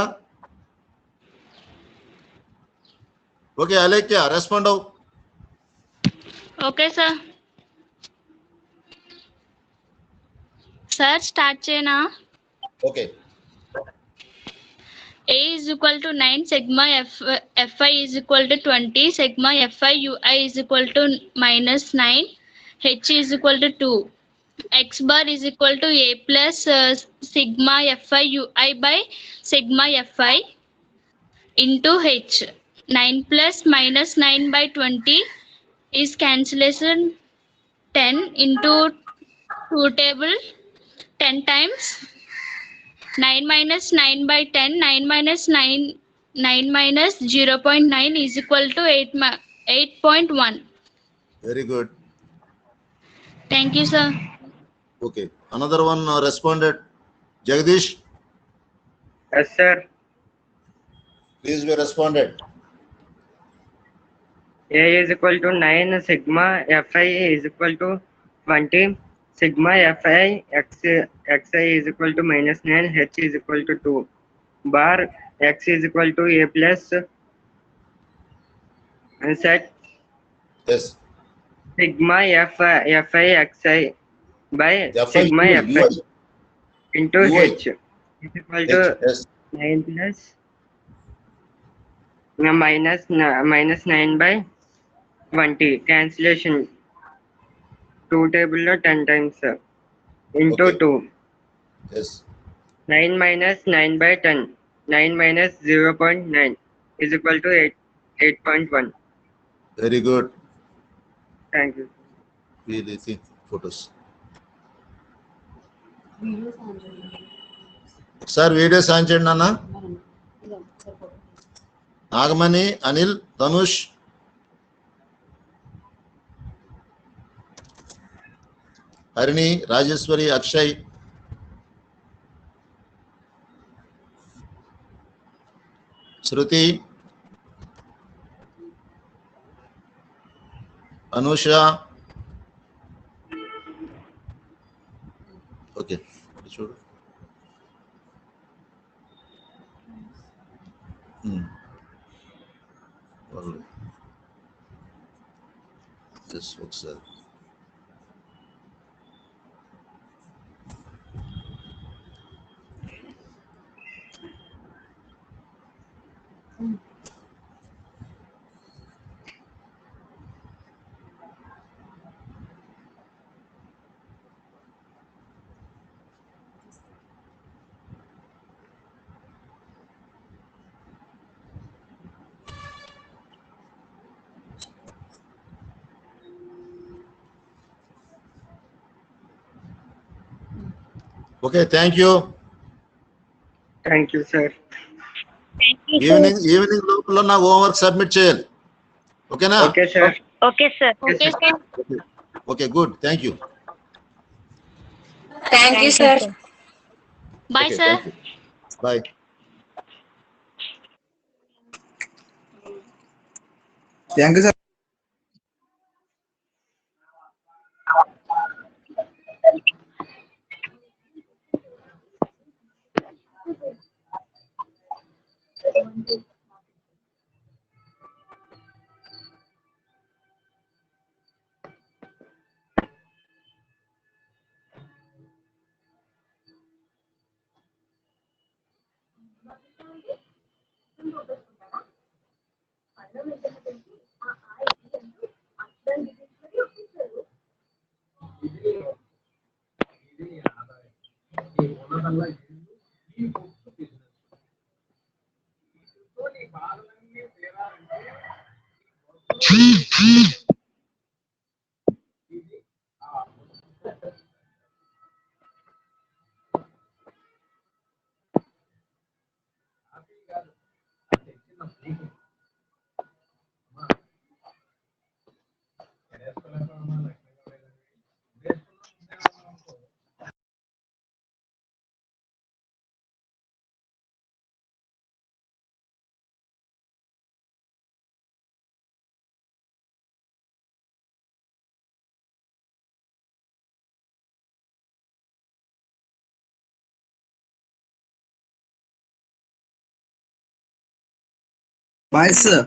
ఓకే అలేఖ్య రెస్పాండ్ అవు. Okay sir. సార్ స్టార్ట్ చేయనా? Okay. A is equal to 9, sigma Fi is equal to 20, sigma Fi Ui is equal to minus 9, H is equal to 2. X bar is equal to A plus sigma Fi Ui by sigma Fi into H. 9 plus minus 9 by 20 is cancellation 10 into 2 table 10 times. 9 minus 9 by 10, 9 minus 9 minus 0.9 is equal to 8.1. Very good. Thank you, sir. Okay another one responded. Jagadish. Yes, sir. Please be responded. A is equal to 9, sigma Fi is equal to 20, sigma Fi Xi is equal to minus 9, H is equal to 2. Bar X is equal to A plus and set S. sigma Fi Xi by sigma Fi into UI. H is equal to S. 9 plus minus 9 by 20 cancellation 2 table lo 10 times sir, into Okay. 2. S. 9 minus 9 by 10, 9 minus 0.9 is equal to 8.1. Very good. Thank you. వీళ్ళకి photos ఒకసారి videos on చేయండి నాన్న. నాగమణి, అనిల్, ధనుష్. హరిణి, రాజేశ్వరి, అక్షయ్. శృతి, Anusha. Okay చూడు. ఒకసారి okay. Thank you. Thank you, sir. Evening లోపల నా homework submit చేయాలి. ఓకేనా? Okay, sir. Okay, sir. Okay, sir. Okay good. Thank you. Thank you, sir. Bye, sir. Bye. Thank you sir. Bye sir